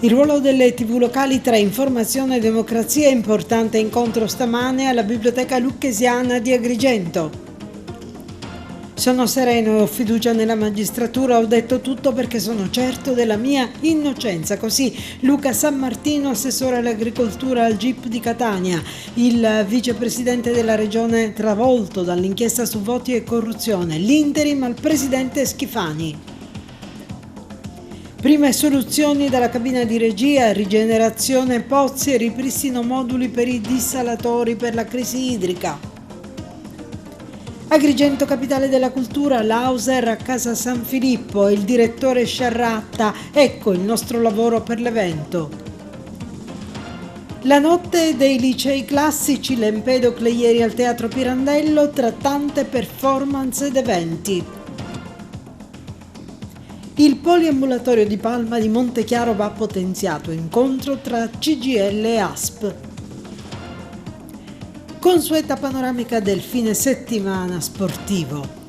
Il ruolo delle TV locali tra informazione e democrazia è importante. Incontro stamane alla Biblioteca Lucchesiana di Agrigento. Sono sereno e ho fiducia nella magistratura, ho detto tutto perché sono certo della mia innocenza. Così Luca Sammartino, assessore all'agricoltura al GIP di Catania. Il vicepresidente della regione travolto dall'inchiesta su voti e corruzione. L'interim al presidente Schifani. Prime soluzioni dalla cabina di regia, rigenerazione pozzi e ripristino moduli per i dissalatori per la crisi idrica. Agrigento, capitale della cultura, l'Auser a Casa San Filippo e il direttore Sciarratta, ecco il nostro lavoro per l'evento. La notte dei licei classici, l'Empedocle ieri al Teatro Pirandello tra tante performance ed eventi. Il poliambulatorio di Palma di Montechiaro va potenziato, incontro tra CGIL e ASP. Consueta panoramica del fine settimana sportivo.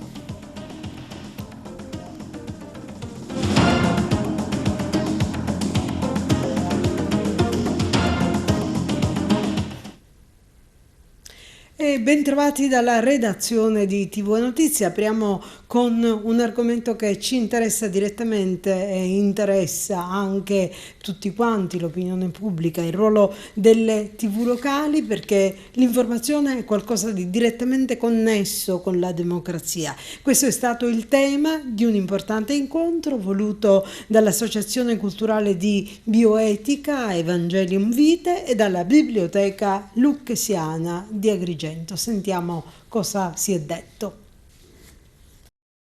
E bentrovati dalla redazione di TV Notizie. Apriamo con un argomento che ci interessa direttamente e interessa anche tutti quanti, l'opinione pubblica, il ruolo delle TV locali, perché l'informazione è qualcosa di direttamente connesso con la democrazia. Questo è stato il tema di un importante incontro voluto dall'Associazione Culturale di Bioetica Evangelium Vitae e dalla Biblioteca Lucchesiana di Agrigento. Sentiamo cosa si è detto.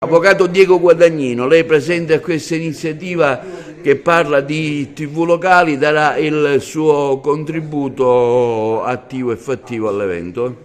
Avvocato Diego Guadagnino, lei presente a questa iniziativa che parla di TV locali, darà il suo contributo attivo e fattivo all'evento?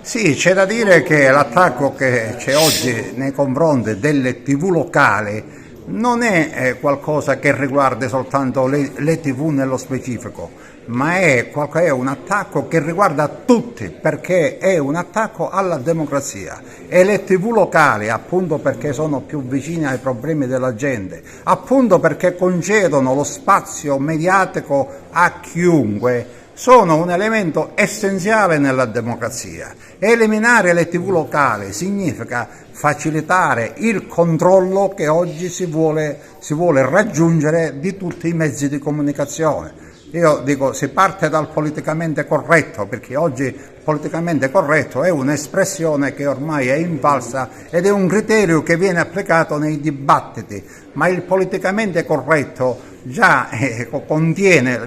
Sì, c'è da dire che l'attacco che c'è oggi nei confronti delle TV locali non è qualcosa che riguarda soltanto le TV nello specifico, ma è un attacco che riguarda tutti, perché è un attacco alla democrazia. E le TV locali, appunto perché sono più vicine ai problemi della gente, appunto perché concedono lo spazio mediatico a chiunque, sono un elemento essenziale nella democrazia. Eliminare le TV locali significa facilitare il controllo che oggi si vuole raggiungere di tutti i mezzi di comunicazione. Io dico, si parte dal politicamente corretto, perché oggi politicamente corretto è un'espressione che ormai è invalsa ed è un criterio che viene applicato nei dibattiti, ma il politicamente corretto già contiene,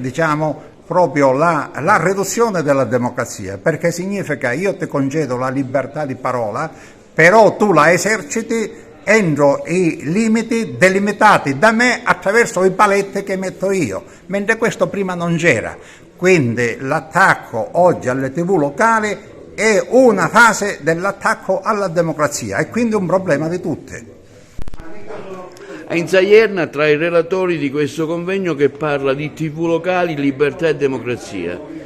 proprio la riduzione della democrazia, perché significa io ti concedo la libertà di parola, però tu la eserciti entro i limiti delimitati da me attraverso i paletti che metto io, mentre questo prima non c'era. Quindi l'attacco oggi alle TV locali è una fase dell'attacco alla democrazia e quindi un problema di tutti. Enza Ierna tra i relatori di questo convegno che parla di TV locali, libertà e democrazia.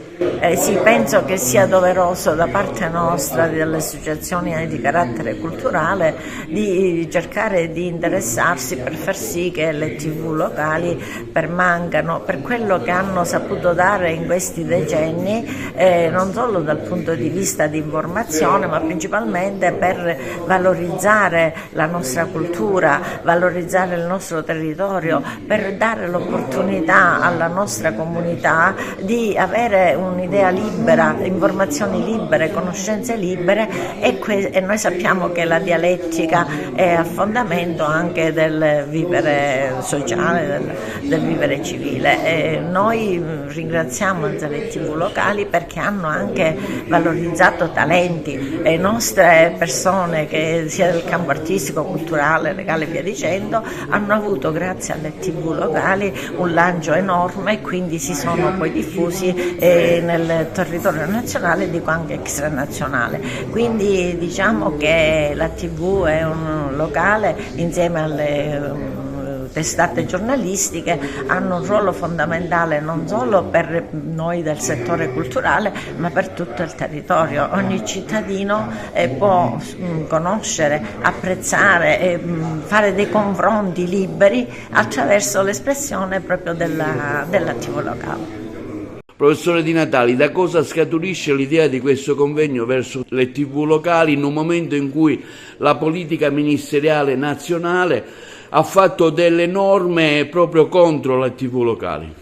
Sì, penso che sia doveroso da parte nostra, delle associazioni di carattere culturale, di cercare di interessarsi per far sì che le TV locali permangano per quello che hanno saputo dare in questi decenni, non solo dal punto di vista di informazione, ma principalmente per valorizzare la nostra cultura, valorizzare il nostro territorio, per dare l'opportunità alla nostra comunità di avere un'idea libera, informazioni libere, conoscenze libere e noi sappiamo che la dialettica è a fondamento anche del vivere sociale, del vivere civile. Noi ringraziamo le TV locali perché hanno anche valorizzato talenti e nostre persone che sia del campo artistico, culturale, legale e via dicendo hanno avuto grazie alle TV locali un lancio enorme e quindi si sono poi diffusi nel territorio nazionale e dico anche extranazionale. Quindi diciamo che la TV è un locale insieme alle testate giornalistiche hanno un ruolo fondamentale non solo per noi del settore culturale, ma per tutto il territorio. Ogni cittadino può conoscere, apprezzare e fare dei confronti liberi attraverso l'espressione proprio della TV locale. Professore Di Natali, da cosa scaturisce l'idea di questo convegno verso le TV locali in un momento in cui la politica ministeriale nazionale ha fatto delle norme proprio contro le TV locali?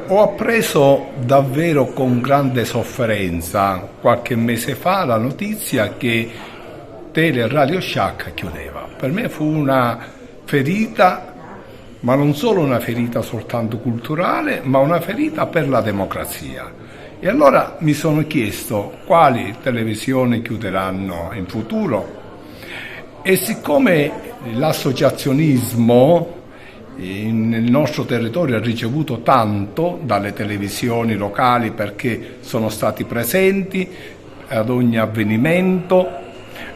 Ho appreso davvero con grande sofferenza qualche mese fa la notizia che Tele Radio Shack chiudeva. Per me fu una ferita, ma non solo una ferita soltanto culturale, ma una ferita per la democrazia. E allora mi sono chiesto quali televisioni chiuderanno in futuro. E siccome l'associazionismo nel nostro territorio ha ricevuto tanto dalle televisioni locali perché sono stati presenti ad ogni avvenimento,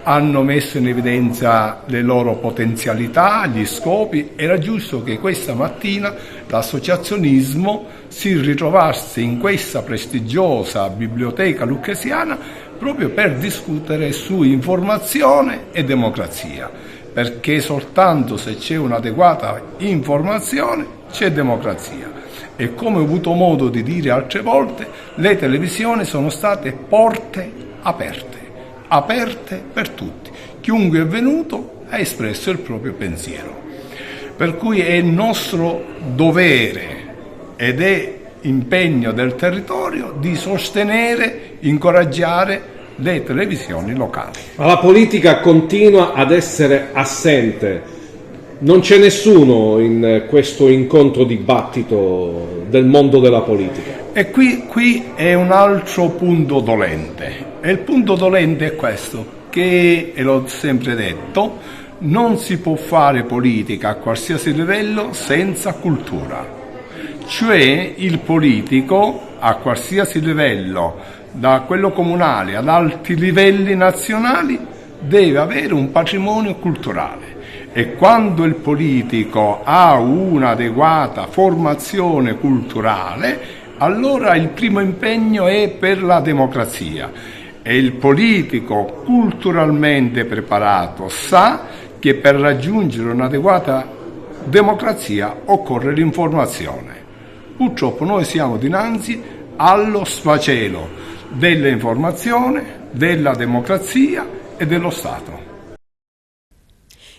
hanno messo in evidenza le loro potenzialità, gli scopi, era giusto che questa mattina l'associazionismo si ritrovasse in questa prestigiosa biblioteca lucchesiana proprio per discutere su informazione e democrazia, perché soltanto se c'è un'adeguata informazione c'è democrazia. E come ho avuto modo di dire altre volte, le televisioni sono state porte aperte per tutti. Chiunque è venuto ha espresso il proprio pensiero. Per cui è il nostro dovere ed è impegno del territorio di sostenere, incoraggiare le televisioni locali. Ma la politica continua ad essere assente. Non c'è nessuno in questo incontro dibattito del mondo della politica. E qui è un altro punto dolente. E il punto dolente è questo, che, e l'ho sempre detto, non si può fare politica a qualsiasi livello senza cultura. Cioè il politico a qualsiasi livello, da quello comunale ad alti livelli nazionali, deve avere un patrimonio culturale. E quando il politico ha un'adeguata formazione culturale, allora il primo impegno è per la democrazia. E il politico culturalmente preparato sa che per raggiungere un'adeguata democrazia occorre l'informazione. Purtroppo noi siamo dinanzi allo sfacelo dell'informazione, della democrazia e dello Stato.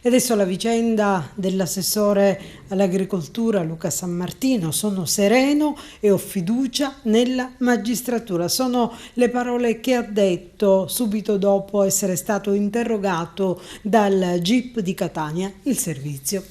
E adesso la vicenda dell'assessore all'agricoltura Luca Sammartino. Sono sereno e ho fiducia nella magistratura. Sono le parole che ha detto subito dopo essere stato interrogato dal GIP di Catania, il servizio.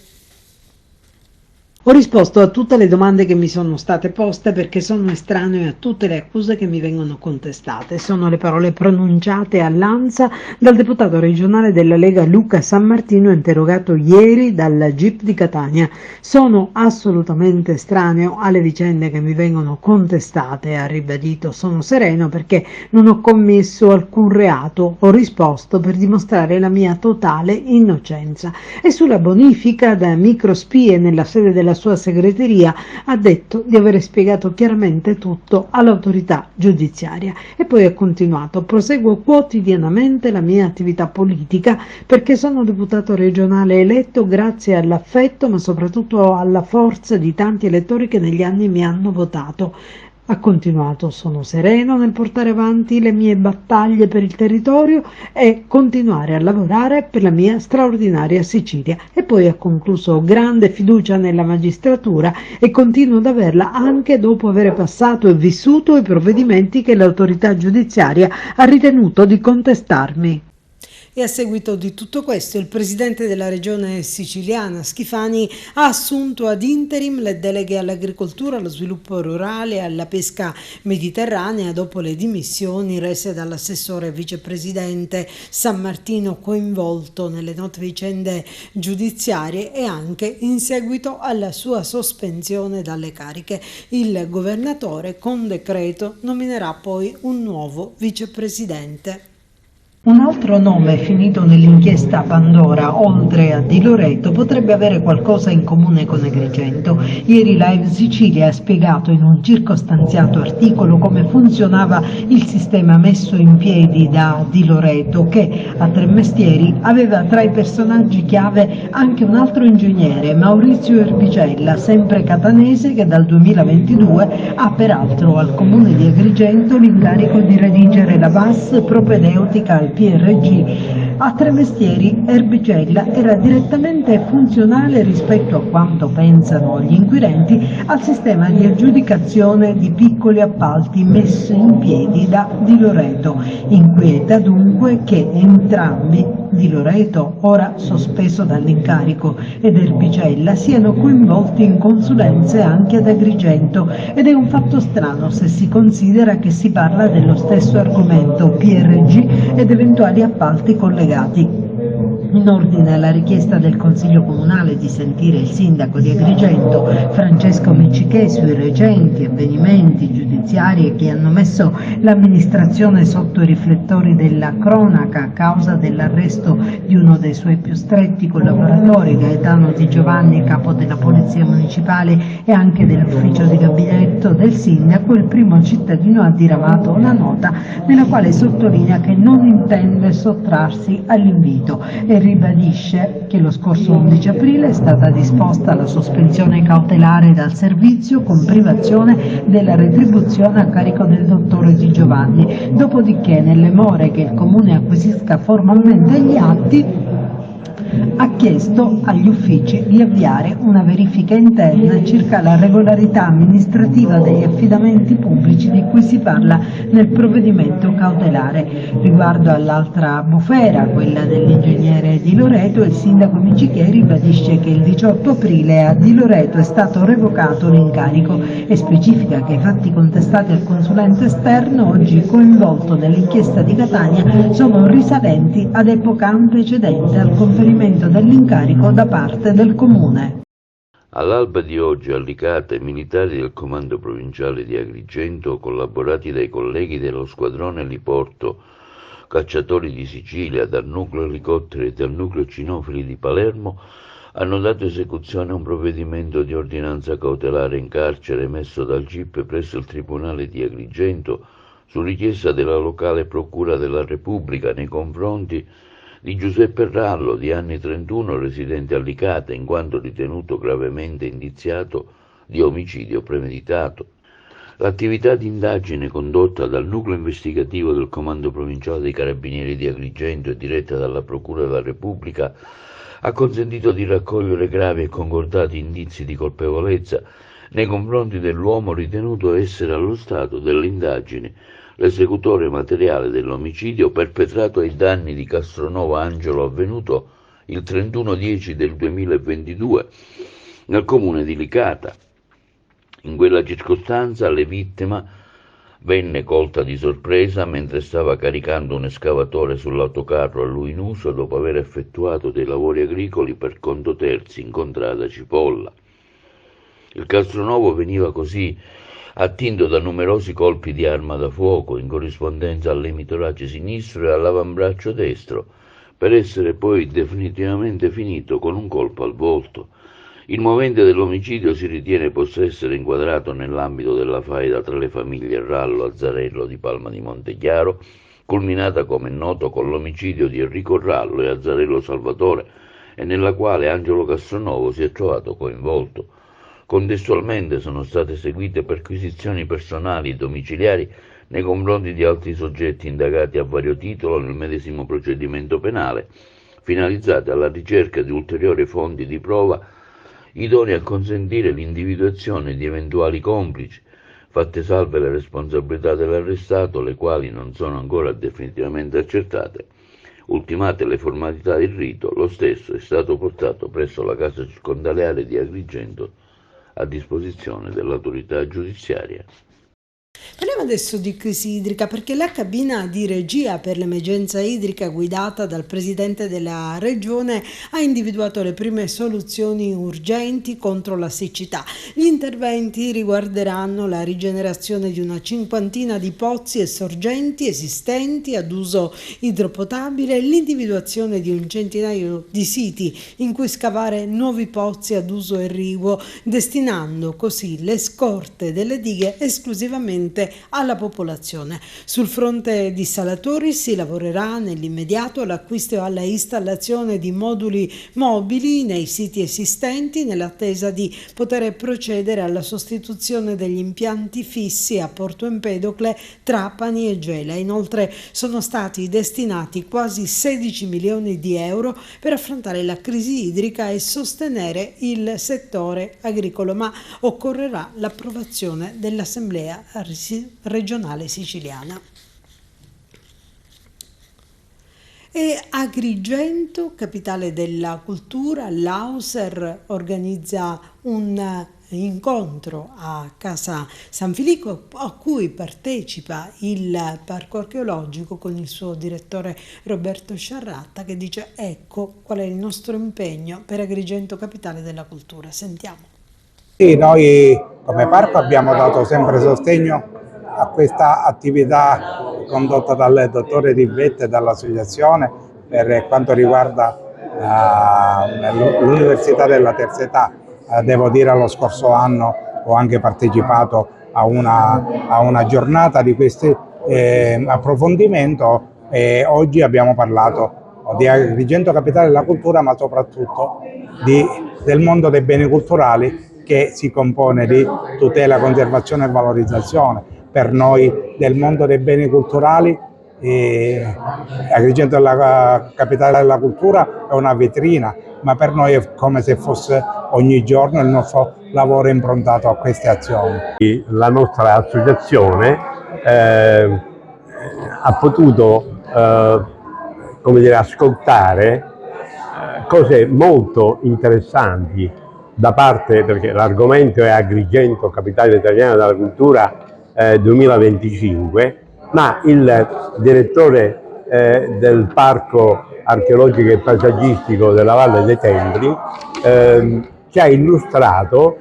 Ho risposto a tutte le domande che mi sono state poste perché sono estraneo a tutte le accuse che mi vengono contestate. Sono le parole pronunciate all'ANSA dal deputato regionale della Lega Luca Sammartino, interrogato ieri dal GIP di Catania. Sono assolutamente estraneo alle vicende che mi vengono contestate, ha ribadito. Sono sereno perché non ho commesso alcun reato. Ho risposto per dimostrare la mia totale innocenza. E sulla bonifica da microspie nella sede della sua segreteria ha detto di aver spiegato chiaramente tutto all'autorità giudiziaria. E poi ha continuato: proseguo quotidianamente la mia attività politica perché sono deputato regionale eletto grazie all'affetto ma soprattutto alla forza di tanti elettori che negli anni mi hanno votato. Ha continuato: sono sereno nel portare avanti le mie battaglie per il territorio e continuare a lavorare per la mia straordinaria Sicilia. E poi ha concluso: ho grande fiducia nella magistratura e continuo ad averla anche dopo aver passato e vissuto i provvedimenti che l'autorità giudiziaria ha ritenuto di contestarmi. E a seguito di tutto questo il presidente della regione siciliana Schifani ha assunto ad interim le deleghe all'agricoltura, allo sviluppo rurale e alla pesca mediterranea dopo le dimissioni rese dall'assessore vicepresidente Sammartino, coinvolto nelle note vicende giudiziarie, e anche in seguito alla sua sospensione dalle cariche. Il governatore con decreto nominerà poi un nuovo vicepresidente. Un altro nome finito nell'inchiesta Pandora, oltre a Di Loreto, potrebbe avere qualcosa in comune con Agrigento. Ieri Live Sicilia ha spiegato in un circostanziato articolo come funzionava il sistema messo in piedi da Di Loreto, che a Tremestieri aveva tra i personaggi chiave anche un altro ingegnere, Maurizio Erbicella, sempre catanese, che dal 2022 ha peraltro al comune di Agrigento l'incarico di redigere la VAS propedeutica al PRG. A Tremestieri Erbicella era direttamente funzionale rispetto a quanto pensano gli inquirenti al sistema di aggiudicazione di piccoli appalti messo in piedi da Di Loreto. Inquieta dunque che entrambi, Di Loreto, ora sospeso dall'incarico, ed Erbicella, siano coinvolti in consulenze anche ad Agrigento, ed è un fatto strano se si considera che si parla dello stesso argomento, PRG ed eventuali appalti collegati. In ordine alla richiesta del Consiglio Comunale di sentire il sindaco di Agrigento, Francesco Miccichè, sui recenti avvenimenti giudiziari che hanno messo l'amministrazione sotto i riflettori della cronaca a causa dell'arresto di uno dei suoi più stretti collaboratori, Gaetano Di Giovanni, capo della Polizia Municipale e anche dell'ufficio di gabinetto del sindaco, il primo cittadino ha diramato una nota nella quale sottolinea che non intende sottrarsi all'invito e ribadisce che lo scorso 11 aprile è stata disposta la sospensione cautelare dal servizio con privazione della retribuzione a carico del dottore Di Giovanni. Dopodiché, nelle more che il Comune acquisisca formalmente gli atti, ha chiesto agli uffici di avviare una verifica interna circa la regolarità amministrativa degli affidamenti pubblici di cui si parla nel provvedimento cautelare. Riguardo all'altra bufera, quella dell'ingegnere Di Loreto, il sindaco Miccichè ribadisce che il 18 aprile a Di Loreto è stato revocato l'incarico e specifica che i fatti contestati al consulente esterno, oggi coinvolto nell'inchiesta di Catania, sono risalenti ad epoca antecedente al conferimento dell'incarico da parte del Comune. All'alba di oggi a Licata i militari del Comando Provinciale di Agrigento, collaborati dai colleghi dello Squadrone Liporto Cacciatori di Sicilia, dal Nucleo Elicotteri e dal Nucleo Cinofili di Palermo, hanno dato esecuzione a un provvedimento di ordinanza cautelare in carcere emesso dal GIP presso il Tribunale di Agrigento su richiesta della locale Procura della Repubblica nei confronti di Giuseppe Rallo, di anni 31, residente a Licata, in quanto ritenuto gravemente indiziato di omicidio premeditato. L'attività di indagine condotta dal nucleo investigativo del Comando Provinciale dei Carabinieri di Agrigento e diretta dalla Procura della Repubblica ha consentito di raccogliere gravi e concordati indizi di colpevolezza nei confronti dell'uomo ritenuto essere allo stato delle indagini l'esecutore materiale dell'omicidio perpetrato ai danni di Castronovo Angelo avvenuto il 31/10 del 2022 nel comune di Licata. In quella circostanza la vittima venne colta di sorpresa mentre stava caricando un escavatore sull'autocarro a lui in uso dopo aver effettuato dei lavori agricoli per conto terzi in contrada Cipolla. Il Castronovo veniva così attinto da numerosi colpi di arma da fuoco in corrispondenza all'emitorace sinistro e all'avambraccio destro, per essere poi definitivamente finito con un colpo al volto. Il movente dell'omicidio si ritiene possa essere inquadrato nell'ambito della faida tra le famiglie Rallo-Azzarello di Palma di Montechiaro, culminata come è noto con l'omicidio di Enrico Rallo e Azzarello Salvatore, e nella quale Angelo Castronovo si è trovato coinvolto. Contestualmente sono state eseguite perquisizioni personali e domiciliari nei confronti di altri soggetti indagati a vario titolo nel medesimo procedimento penale, finalizzate alla ricerca di ulteriori fonti di prova idonei a consentire l'individuazione di eventuali complici, fatte salve le responsabilità dell'arrestato, le quali non sono ancora definitivamente accertate. Ultimate le formalità del rito, lo stesso è stato portato presso la casa circondariale di Agrigento a disposizione dell'autorità giudiziaria. Parliamo adesso di crisi idrica perché la cabina di regia per l'emergenza idrica guidata dal presidente della regione ha individuato le prime soluzioni urgenti contro la siccità. Gli interventi riguarderanno la rigenerazione di una cinquantina di pozzi e sorgenti esistenti ad uso idropotabile e l'individuazione di un centinaio di siti in cui scavare nuovi pozzi ad uso irriguo, destinando così le scorte delle dighe esclusivamente alla popolazione. Sul fronte dissalatori si lavorerà nell'immediato all'acquisto e alla installazione di moduli mobili nei siti esistenti nell'attesa di poter procedere alla sostituzione degli impianti fissi a Porto Empedocle, Trapani e Gela. Inoltre sono stati destinati quasi 16 milioni di euro per affrontare la crisi idrica e sostenere il settore agricolo, ma occorrerà l'approvazione dell'Assemblea regionale siciliana. E Agrigento, capitale della cultura, l'Auser organizza un incontro a Casa San Filico a cui partecipa il parco archeologico con il suo direttore Roberto Sciarratta, che dice: ecco qual è il nostro impegno per Agrigento, capitale della cultura. Sentiamo. Sì, noi come parco abbiamo dato sempre sostegno a questa attività condotta dal dottore Rivette e dall'associazione per quanto riguarda l'Università della Terza Età. Devo dire, lo scorso anno ho anche partecipato a una giornata di questo approfondimento e oggi abbiamo parlato di Agrigento Capitale della Cultura, ma soprattutto del mondo dei beni culturali, che si compone di tutela, conservazione e valorizzazione. Per noi del mondo dei beni culturali Agrigento della Capitale della Cultura è una vetrina, ma per noi è come se fosse ogni giorno il nostro lavoro improntato a queste azioni. La nostra associazione ha potuto ascoltare cose molto interessanti da parte, perché l'argomento è Agrigento, capitale italiana della cultura 2025, ma il direttore del Parco Archeologico e Paesaggistico della Valle dei Templi ci ha illustrato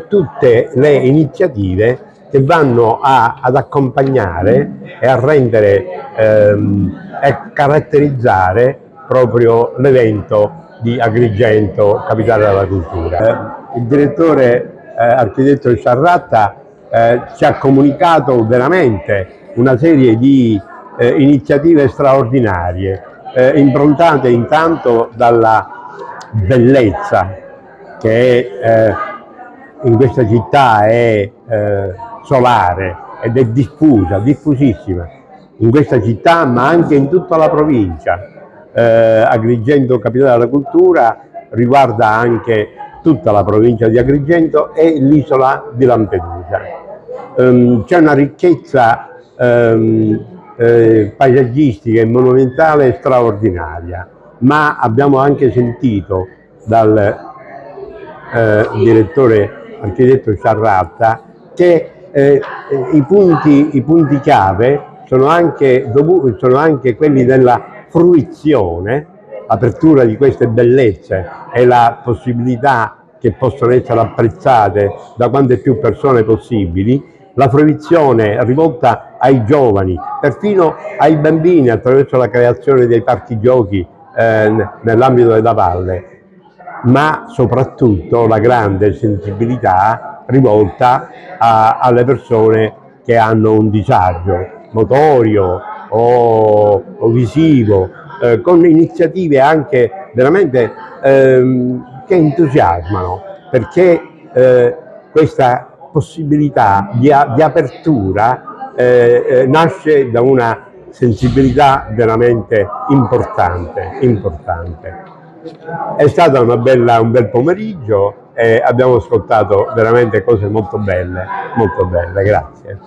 tutte le iniziative che vanno ad accompagnare e a rendere e caratterizzare proprio l'evento di Agrigento, capitale della cultura. Il direttore architetto Sciarratta ci ha comunicato veramente una serie di iniziative straordinarie, improntate intanto dalla bellezza che in questa città è solare ed è diffusissima in questa città, ma anche in tutta la provincia. Agrigento, capitale della cultura, riguarda anche tutta la provincia di Agrigento e l'isola di Lampedusa. C'è una ricchezza paesaggistica e monumentale straordinaria, ma abbiamo anche sentito dal direttore architetto Sciarratta che i punti chiave sono anche quelli della fruizione, l'apertura di queste bellezze e la possibilità che possono essere apprezzate da quante più persone possibili, la fruizione rivolta ai giovani, perfino ai bambini, attraverso la creazione dei parchi giochi nell'ambito della valle, ma soprattutto la grande sensibilità rivolta alle persone che hanno un disagio motorio o visivo, con iniziative anche veramente che entusiasmano, perché questa possibilità di apertura nasce da una sensibilità veramente importante. È stato un bel pomeriggio e abbiamo ascoltato veramente cose molto belle, grazie.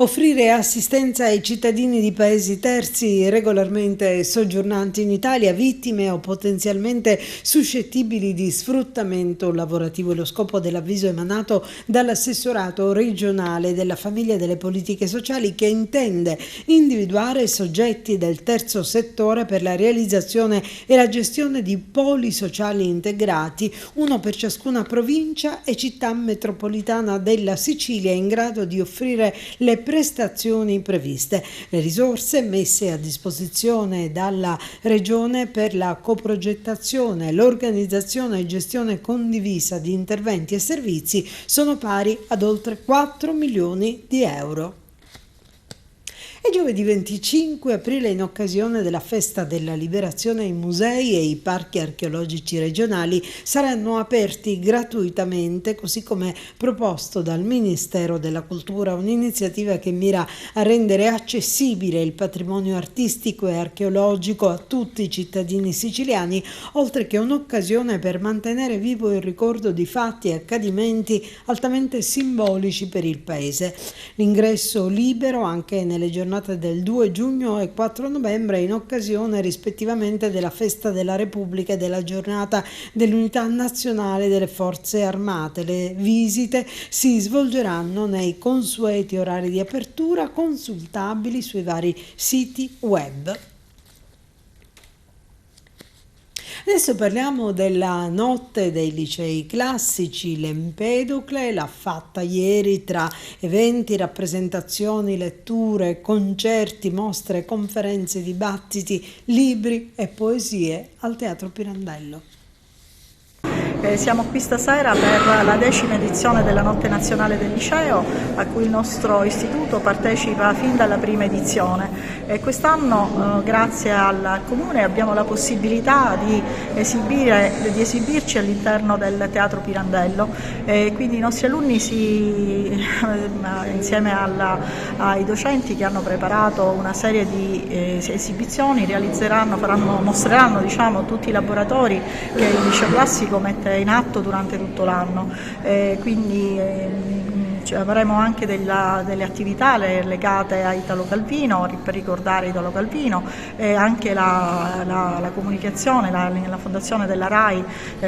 Offrire assistenza ai cittadini di paesi terzi regolarmente soggiornanti in Italia, vittime o potenzialmente suscettibili di sfruttamento lavorativo è lo scopo dell'avviso emanato dall'assessorato regionale della famiglia e delle politiche sociali, che intende individuare soggetti del terzo settore per la realizzazione e la gestione di poli sociali integrati, uno per ciascuna provincia e città metropolitana della Sicilia, in grado di offrire le prestazioni previste. Le risorse messe a disposizione dalla Regione per la coprogettazione, l'organizzazione e gestione condivisa di interventi e servizi sono pari ad oltre 4 milioni di euro. E giovedì 25 aprile, in occasione della Festa della Liberazione, i musei e i parchi archeologici regionali saranno aperti gratuitamente, così come proposto dal Ministero della Cultura, un'iniziativa che mira a rendere accessibile il patrimonio artistico e archeologico a tutti i cittadini siciliani, oltre che un'occasione per mantenere vivo il ricordo di fatti e accadimenti altamente simbolici per il Paese. L'ingresso libero anche nelle giornate del 2 giugno e 4 novembre, in occasione rispettivamente della Festa della Repubblica e della Giornata dell'Unità Nazionale delle Forze Armate. Le visite si svolgeranno nei consueti orari di apertura, consultabili sui vari siti web. Adesso parliamo della notte dei licei classici. L'Empedocle l'ha fatta ieri tra eventi, rappresentazioni, letture, concerti, mostre, conferenze, dibattiti, libri e poesie al Teatro Pirandello. Siamo qui stasera per la 10ª edizione della Notte Nazionale del Liceo, a cui il nostro istituto partecipa fin dalla prima edizione. E quest'anno, grazie al Comune, abbiamo la possibilità di esibirci all'interno del Teatro Pirandello. Quindi i nostri alunni, insieme ai docenti che hanno preparato una serie di esibizioni, mostreranno tutti i laboratori che il liceo classico mette in atto durante tutto l'anno. Avremo anche delle attività legate a Italo Calvino, per ricordare Italo Calvino, e anche la comunicazione, la fondazione della RAI,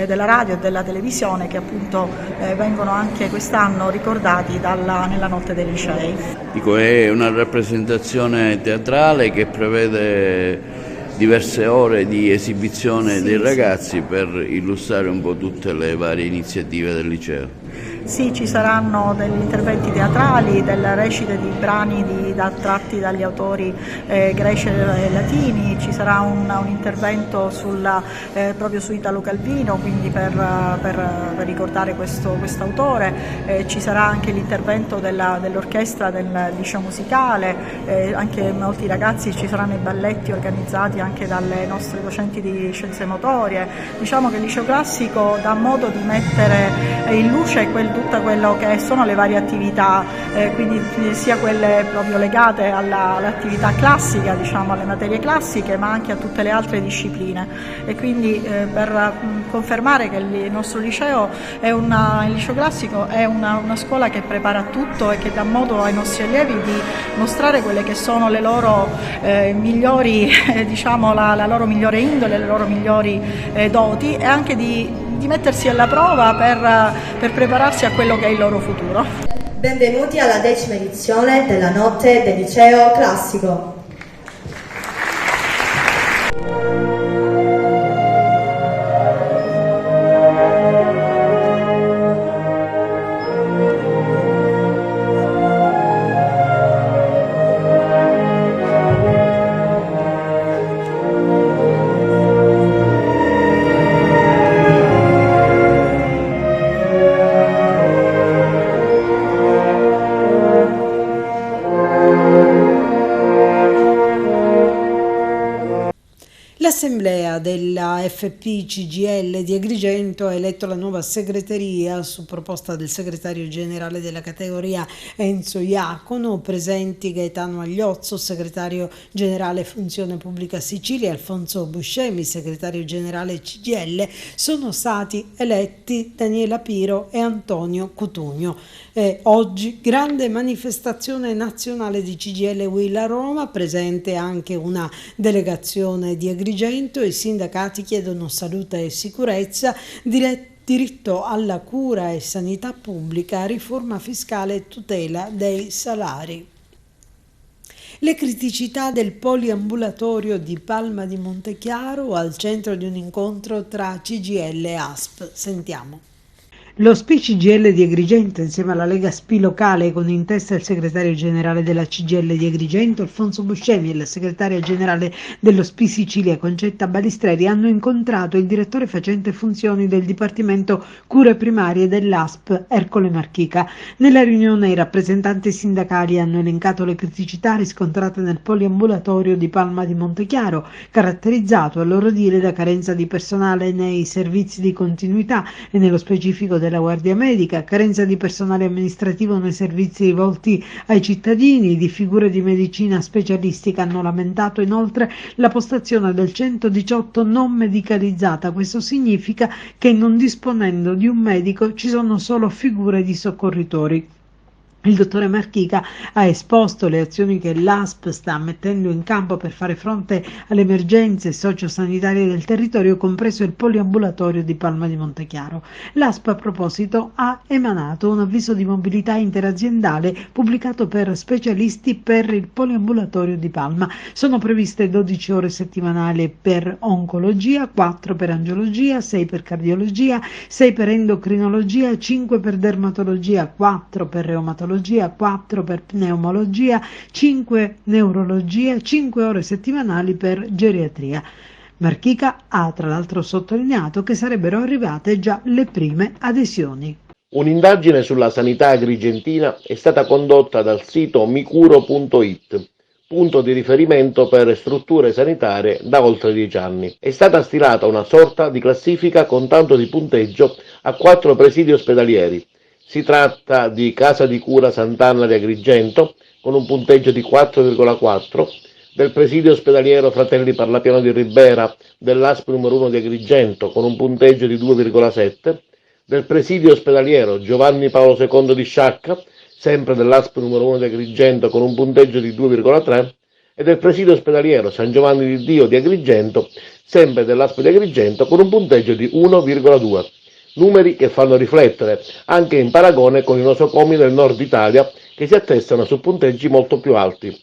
della radio e della televisione, che appunto vengono anche quest'anno ricordati nella Notte dei Licei. È una rappresentazione teatrale che prevede diverse ore di esibizione dei ragazzi per illustrare un po' tutte le varie iniziative del liceo. Sì, ci saranno degli interventi teatrali, delle recite di brani tratti dagli autori greci e latini, ci sarà un intervento proprio su Italo Calvino, quindi per ricordare questo autore. Ci sarà anche l'intervento dell'orchestra del liceo musicale, anche molti ragazzi, ci saranno i balletti organizzati anche dalle nostre docenti di scienze motorie. Diciamo che il liceo classico dà modo di mettere in luce tutto quello che sono le varie attività, quindi sia quelle proprio legate all'attività classica, alle materie classiche, ma anche a tutte le altre discipline. E quindi per confermare che il nostro liceo il liceo classico è una scuola che prepara a tutto e che dà modo ai nostri allievi di mostrare quelle che sono le loro migliori, la loro migliore indole, le loro migliori doti, e anche di mettersi alla prova per prepararsi a quello che è il loro futuro. Benvenuti alla 10ª edizione della Notte del Liceo Classico. l'assemblea della FP CGIL di Agrigento ha eletto la nuova segreteria su proposta del segretario generale della categoria Enzo Iacono, presenti Gaetano Agliozzo, segretario generale Funzione Pubblica Sicilia, e Alfonso Buscemi, segretario generale CGIL. Sono stati eletti Daniela Piro e Antonio Cutugno. Oggi grande manifestazione nazionale di CGIL UIL a Roma, presente anche una delegazione di Agrigento. I sindacati chiedono salute e sicurezza, diritto alla cura e sanità pubblica, riforma fiscale e tutela dei salari. Le criticità del poliambulatorio di Palma di Montechiaro al centro di un incontro tra CGIL e ASP. Sentiamo. Lo SPI CGIL di Agrigento, insieme alla Lega SPI locale, con in testa il segretario generale della CGIL di Agrigento, Alfonso Buscemi, e la segretaria generale dello SPI Sicilia, Concetta Balistreri, hanno incontrato il direttore facente funzioni del Dipartimento Cure Primarie dell'ASP, Ercole Marchica. Nella riunione i rappresentanti sindacali hanno elencato le criticità riscontrate nel poliambulatorio di Palma di Montechiaro, caratterizzato a loro dire da carenza di personale nei servizi di continuità e nello specifico della Guardia Medica, carenza di personale amministrativo nei servizi rivolti ai cittadini, di figure di medicina specialistica. Hanno lamentato inoltre la postazione del 118 non medicalizzata. Questo significa che non disponendo di un medico ci sono solo figure di soccorritori. Il dottore Marchica ha esposto le azioni che l'ASP sta mettendo in campo per fare fronte alle emergenze sociosanitarie del territorio, compreso il poliambulatorio di Palma di Montechiaro. L'ASP a proposito ha emanato un avviso di mobilità interaziendale pubblicato per specialisti per il poliambulatorio di Palma. Sono previste 12 ore settimanali per oncologia, 4 per angiologia, 6 per cardiologia, 6 per endocrinologia, 5 per dermatologia, 4 per reumatologia, 4 per pneumologia, 5 neurologia, 5 ore settimanali per geriatria. Marchica ha tra l'altro sottolineato che sarebbero arrivate già le prime adesioni. Un'indagine sulla sanità agrigentina è stata condotta dal sito micuro.it, punto di riferimento per strutture sanitarie da oltre 10 anni. È stata stilata una sorta di classifica con tanto di punteggio a 4 presidi ospedalieri. Si tratta di Casa di Cura Sant'Anna di Agrigento, con un punteggio di 4,4, del Presidio Ospedaliero Fratelli Parlapiano di Ribera dell'ASP numero 1 di Agrigento, con un punteggio di 2,7, del Presidio Ospedaliero Giovanni Paolo II di Sciacca, sempre dell'ASP numero 1 di Agrigento, con un punteggio di 2,3, e del Presidio Ospedaliero San Giovanni di Dio di Agrigento, sempre dell'ASP di Agrigento, con un punteggio di 1,2. Numeri che fanno riflettere anche in paragone con i nosocomi del nord Italia, che si attestano su punteggi molto più alti.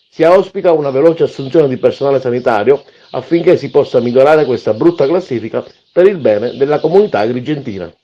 Si auspica una veloce assunzione di personale sanitario affinché si possa migliorare questa brutta classifica per il bene della comunità agrigentina.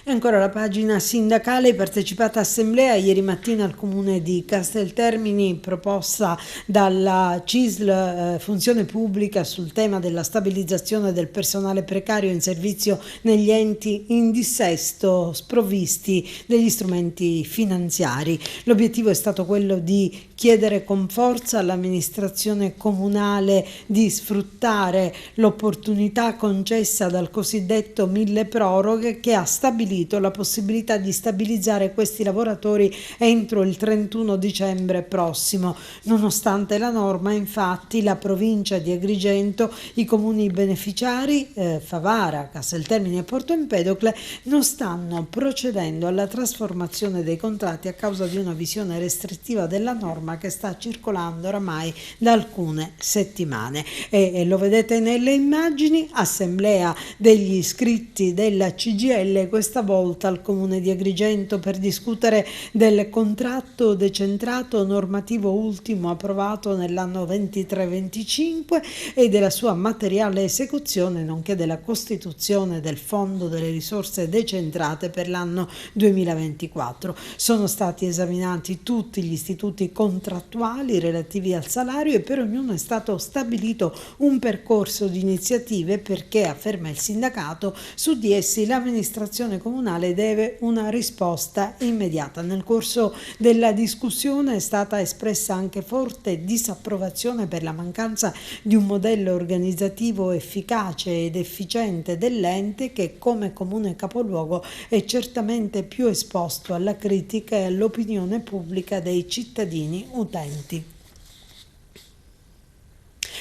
E ancora la pagina sindacale. Partecipata assemblea ieri mattina al comune di Casteltermini, proposta dalla CISL Funzione Pubblica sul tema della stabilizzazione del personale precario in servizio negli enti in dissesto sprovvisti degli strumenti finanziari. L'obiettivo è stato quello di chiedere con forza all'amministrazione comunale di sfruttare l'opportunità concessa dal cosiddetto milleproroghe, che ha stabilito la possibilità di stabilizzare questi lavoratori entro il 31 dicembre prossimo. Nonostante la norma, infatti, la provincia di Agrigento, i comuni beneficiari Favara, Casteltermini e Porto Empedocle non stanno procedendo alla trasformazione dei contratti a causa di una visione restrittiva della norma che sta circolando oramai da alcune settimane. E lo vedete nelle immagini, assemblea degli iscritti della CGIL, questa volta al comune di Agrigento, per discutere del contratto decentrato normativo ultimo approvato nell'anno 23-25 e della sua materiale esecuzione, nonché della costituzione del Fondo delle risorse decentrate per l'anno 2024. Sono stati esaminati tutti gli istituti contrattuali relativi al salario e per ognuno è stato stabilito un percorso di iniziative perché, afferma il sindacato, su di essi l'amministrazione l'amministrazione comunale deve una risposta immediata. Nel corso della discussione è stata espressa anche forte disapprovazione per la mancanza di un modello organizzativo efficace ed efficiente dell'ente che, come comune capoluogo, è certamente più esposto alla critica e all'opinione pubblica dei cittadini utenti.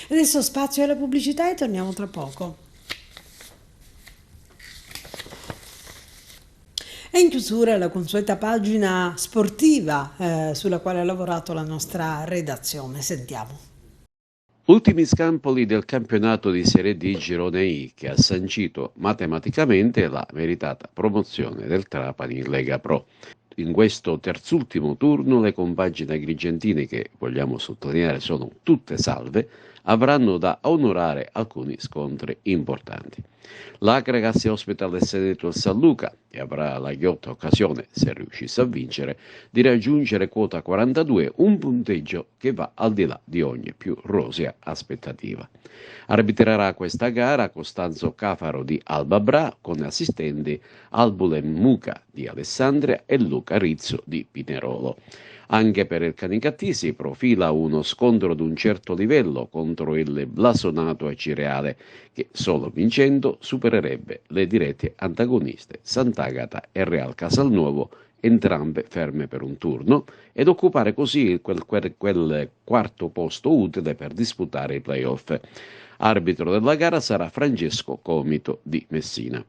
Adesso spazio alla pubblicità e torniamo tra poco. E in chiusura la consueta pagina sportiva sulla quale ha lavorato la nostra redazione. Sentiamo. Ultimi scampoli del campionato di Serie D Girone I, che ha sancito matematicamente la meritata promozione del Trapani in Lega Pro. In questo terzultimo turno le compagini agrigentine, che vogliamo sottolineare sono tutte salve, avranno da onorare alcuni scontri importanti. L'Akragas ospita l'Esseneto il San Luca e avrà la ghiotta occasione, se riuscisse a vincere, di raggiungere quota 42, un punteggio che va al di là di ogni più rosea aspettativa. Arbitrerà questa gara Costanzo Cafaro di Alba Bra con assistenti Albulen Muca di Alessandria e Luca Rizzo di Pinerolo. Anche per il Canicattì si profila uno scontro di un certo livello contro il blasonato Acireale, che solo vincendo supererebbe le dirette antagoniste Sant'Agata e Real Casalnuovo, entrambe ferme per un turno, ed occupare così quel quarto posto utile per disputare i play-off. Arbitro della gara sarà Francesco Comito di Messina.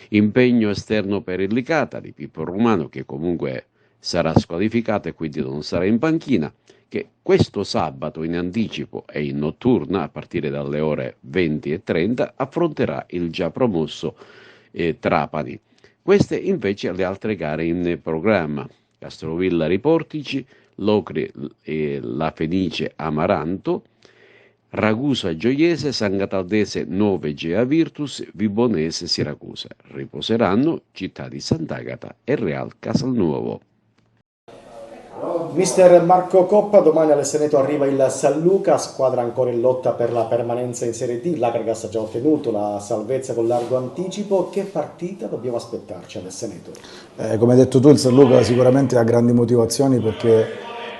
Impegno esterno per il Licata di Pippo Romano, che comunque sarà squalificato e quindi non sarà in panchina, che questo sabato in anticipo e in notturna a partire dalle ore 20:30 affronterà il già promosso Trapani. Queste invece le altre gare in programma: Castrovillari Portici, Locri e La Fenice Amaranto, Ragusa Gioiese, San Cataldese 9 Gea Virtus, Vibonese Siracusa. Riposeranno Città di Sant'Agata e Real Casalnuovo. Mister Marco Coppa, domani all'Esseneto arriva il San Luca, squadra ancora in lotta per la permanenza in Serie D. L'Akragas ha già ottenuto la salvezza con largo anticipo. Che partita dobbiamo aspettarci all'Esseneto? Come hai detto tu, il San Luca sicuramente ha grandi motivazioni perché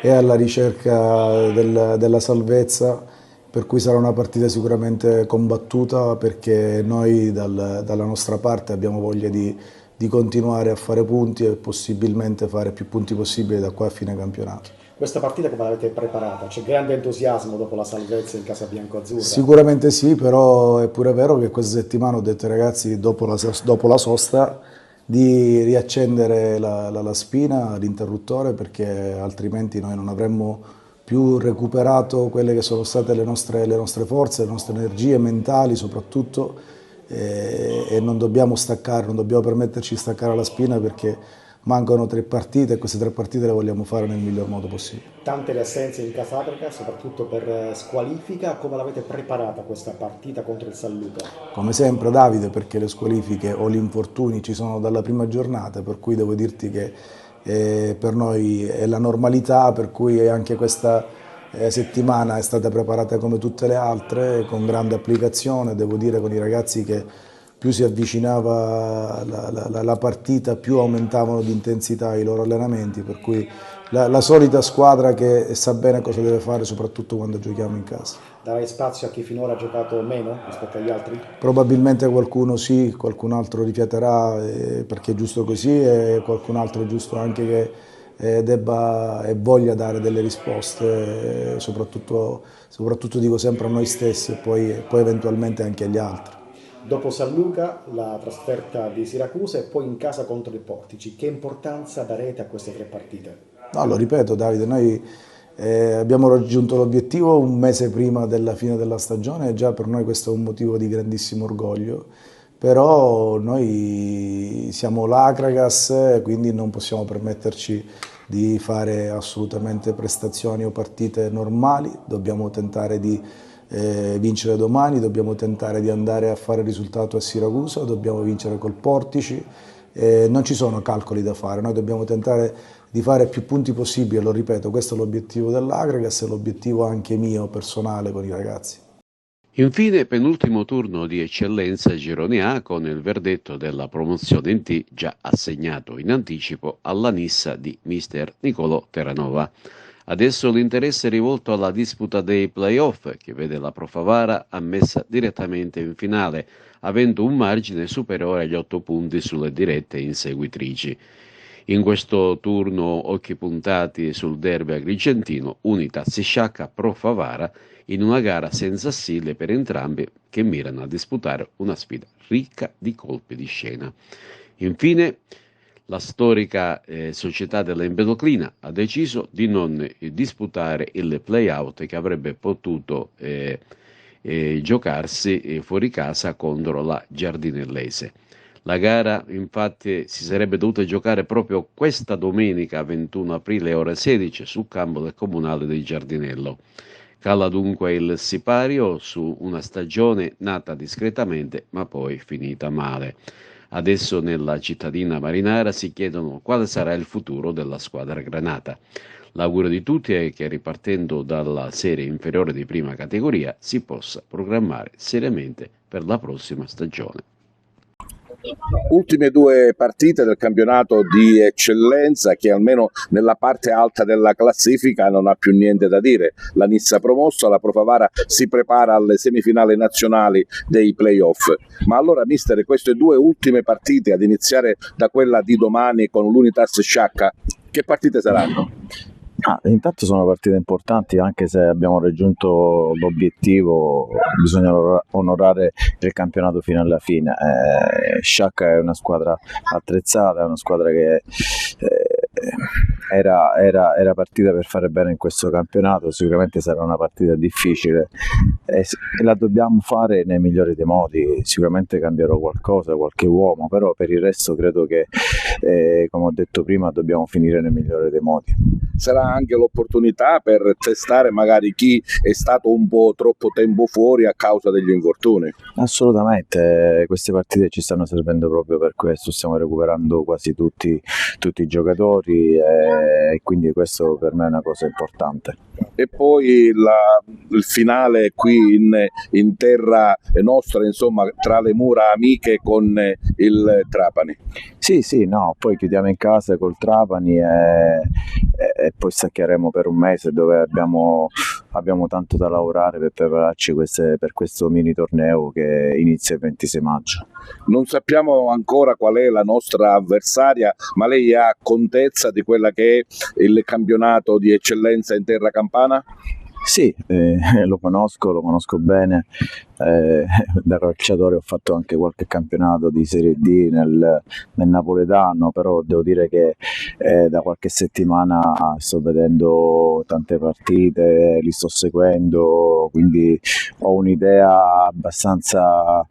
è alla ricerca della salvezza, per cui sarà una partita sicuramente combattuta, perché noi dalla nostra parte abbiamo voglia di continuare a fare punti e possibilmente fare più punti possibili da qua a fine campionato. Questa partita come l'avete preparata? C'è grande entusiasmo dopo la salvezza in casa bianco-azzurra? Sicuramente sì, però è pure vero che questa settimana ho detto ai ragazzi, dopo la sosta, di riaccendere la spina, l'interruttore, perché altrimenti noi non avremmo più recuperato quelle che sono state le nostre forze, le nostre energie mentali soprattutto, e non dobbiamo staccare, non dobbiamo permetterci di staccare la spina, perché mancano 3 partite e queste 3 partite le vogliamo fare nel miglior modo possibile. Tante le assenze in casa Akragas, soprattutto per squalifica. Come l'avete preparata questa partita contro il San Luca? Come sempre Davide, perché le squalifiche o gli infortuni ci sono dalla prima giornata, per cui devo dirti che per noi è la normalità, per cui anche questa settimana è stata preparata come tutte le altre, con grande applicazione. Devo dire con i ragazzi che più si avvicinava la partita, più aumentavano di intensità i loro allenamenti, per cui la solita squadra che sa bene cosa deve fare, soprattutto quando giochiamo in casa. Darai spazio a chi finora ha giocato meno rispetto agli altri? Probabilmente qualcuno sì, qualcun altro rifiaterà, perché è giusto così, e qualcun altro è giusto anche che debba e voglia dare delle risposte, soprattutto dico sempre a noi stessi e poi eventualmente anche agli altri. Dopo San Luca la trasferta di Siracusa e poi in casa contro i Portici. Che importanza darete a queste 3 partite? No, lo ripeto Davide, noi abbiamo raggiunto l'obiettivo un mese prima della fine della stagione e già per noi questo è un motivo di grandissimo orgoglio. Però noi siamo l'Akragas, quindi non possiamo permetterci di fare assolutamente prestazioni o partite normali, dobbiamo tentare di vincere domani, dobbiamo tentare di andare a fare risultato a Siracusa, dobbiamo vincere col Portici, non ci sono calcoli da fare, noi dobbiamo tentare di fare più punti possibili, lo ripeto, questo è l'obiettivo dell'Akragas e l'obiettivo anche mio personale con i ragazzi. Infine, penultimo turno di eccellenza girone A con il verdetto della promozione in T già assegnato in anticipo alla Nissa di mister Nicolò Terranova. Adesso l'interesse è rivolto alla disputa dei play-off che vede la Pro Favara ammessa direttamente in finale, avendo un margine superiore agli 8 punti sulle dirette inseguitrici. In questo turno occhi puntati sul derby agrigentino, Unitas Sciacca Pro Favara, in una gara senza stile per entrambi che mirano a disputare una sfida ricca di colpi di scena. Infine, la storica società dell'Empedoclina ha deciso di non disputare il play-out che avrebbe potuto giocarsi fuori casa contro la Giardinellese. La gara infatti si sarebbe dovuta giocare proprio questa domenica 21 aprile ore 16 sul campo del comunale di Giardinello. Cala dunque il sipario su una stagione nata discretamente ma poi finita male. Adesso nella cittadina marinara si chiedono quale sarà il futuro della squadra granata. L'augurio di tutti è che ripartendo dalla serie inferiore di prima categoria si possa programmare seriamente per la prossima stagione. Ultime due partite del campionato di eccellenza che almeno nella parte alta della classifica non ha più niente da dire. La Nissa promossa, la Pro Favara si prepara alle semifinali nazionali dei playoff. Ma allora mister, queste due ultime partite ad iniziare da quella di domani con l'Unitas Sciacca, che partite saranno? Intanto sono partite importanti, anche se abbiamo raggiunto l'obiettivo bisogna onorare il campionato fino alla fine. Sciacca è una squadra attrezzata, è una squadra che era partita per fare bene in questo campionato, sicuramente sarà una partita difficile e la dobbiamo fare nei migliori dei modi. Sicuramente cambierò qualcosa, qualche uomo, però per il resto credo che come ho detto prima dobbiamo finire nel migliore dei modi. Sarà anche l'opportunità per testare magari chi è stato un po' troppo tempo fuori a causa degli infortuni. Assolutamente, queste partite ci stanno servendo proprio per questo, stiamo recuperando quasi tutti i giocatori e quindi questo per me è una cosa importante. E poi il finale qui in terra nostra, insomma, tra le mura amiche con il Trapani. Sì, no, poi chiudiamo in casa col Trapani e poi staccheremo per un mese dove abbiamo tanto da lavorare per prepararci per questo mini torneo che inizia il 26 maggio. Non sappiamo ancora qual è la nostra avversaria, ma lei ha contezza di quella che è il campionato di eccellenza in terra campana? Sì, lo conosco bene, da calciatore ho fatto anche qualche campionato di Serie D nel napoletano, però devo dire che da qualche settimana sto vedendo tante partite, li sto seguendo, quindi ho un'idea abbastanza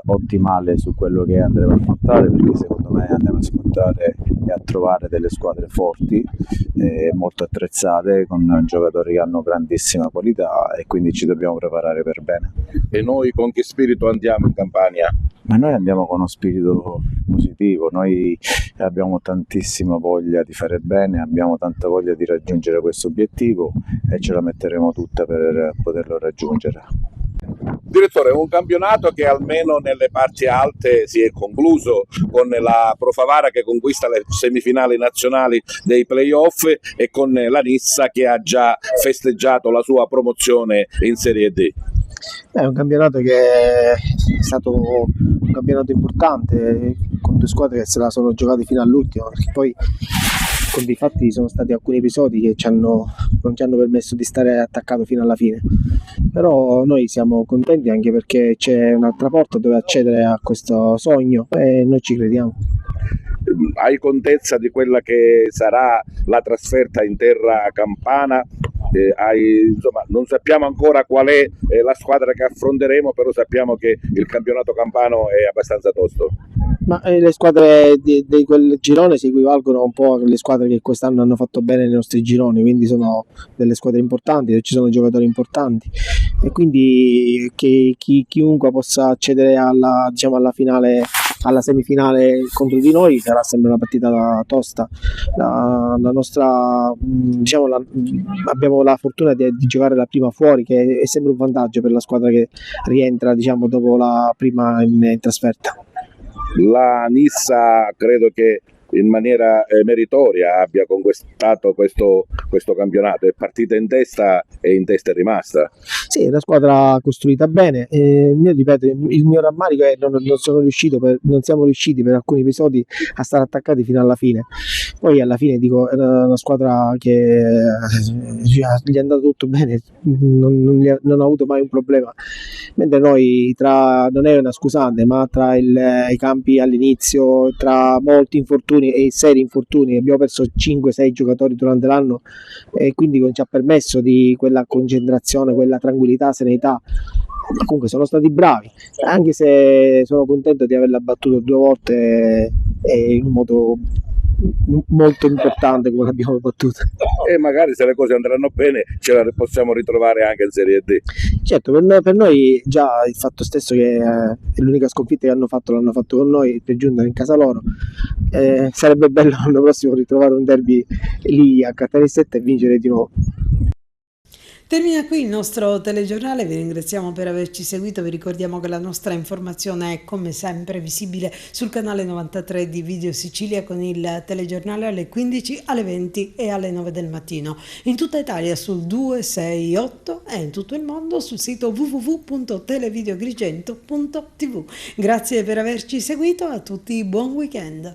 ottimale su quello che andremo a affrontare, perché secondo me andiamo a scontrare e a trovare delle squadre forti, molto attrezzate, con giocatori che hanno grandissima qualità e quindi ci dobbiamo preparare per bene. E noi con che spirito andiamo in Campania? Ma noi andiamo con uno spirito positivo, noi abbiamo tantissima voglia di fare bene, abbiamo tanta voglia di raggiungere questo obiettivo e ce la metteremo tutta per poterlo raggiungere. Direttore, un campionato che almeno nelle parti alte si è concluso con la Pro Favara che conquista le semifinali nazionali dei playoff e con la Nissa che ha già festeggiato la sua promozione in Serie D. È un campionato che è stato un campionato importante, con due squadre che se la sono giocate fino all'ultimo, perché poi con dei fatti sono stati alcuni episodi che non ci hanno permesso di stare attaccato fino alla fine, però noi siamo contenti anche perché c'è un'altra porta dove accedere a questo sogno e noi ci crediamo. Hai contezza di quella che sarà la trasferta in terra campana? Insomma, non sappiamo ancora qual è la squadra che affronteremo, però sappiamo che il campionato campano è abbastanza tosto. Ma le squadre di quel girone si equivalgono un po' alle squadre che quest'anno hanno fatto bene nei nostri gironi, quindi sono delle squadre importanti, ci sono giocatori importanti e quindi che chiunque possa accedere alla finale alla semifinale contro di noi, sarà sempre una partita tosta. La nostra, diciamo, abbiamo la fortuna di giocare la prima fuori, che è sempre un vantaggio per la squadra che rientra, diciamo, dopo la prima in trasferta. La Nissa credo che in maniera meritoria abbia conquistato questo campionato, è partita in testa e in testa è rimasta. Sì, è una squadra costruita bene. Ripeto, il mio rammarico è non siamo riusciti per alcuni episodi a stare attaccati fino alla fine. Poi alla fine dico, è una squadra che gli è andato tutto bene, non ha avuto mai un problema. Mentre noi, non è una scusante, ma tra i campi all'inizio, tra molti infortuni e seri infortuni, abbiamo perso 5-6 giocatori durante l'anno, e quindi non ci ha permesso di quella concentrazione, quella tranquillità, serenità. Comunque sono stati bravi, anche se sono contento di averla battuto 2 volte e in un modo molto importante come l'abbiamo battuta. E magari se le cose andranno bene ce la possiamo ritrovare anche in Serie D. Certo, per noi già il fatto stesso che è l'unica sconfitta che l'hanno fatto con noi, per giunta in casa loro, sarebbe bello l'anno prossimo ritrovare un derby lì a Catanissetta e vincere di nuovo. Termina qui il nostro telegiornale, vi ringraziamo per averci seguito, vi ricordiamo che la nostra informazione è come sempre visibile sul canale 93 di Video Sicilia con il telegiornale alle 15, alle 20 e alle 9 del mattino. In tutta Italia sul 268 e in tutto il mondo sul sito www.televideoagrigento.tv. Grazie per averci seguito, a tutti buon weekend.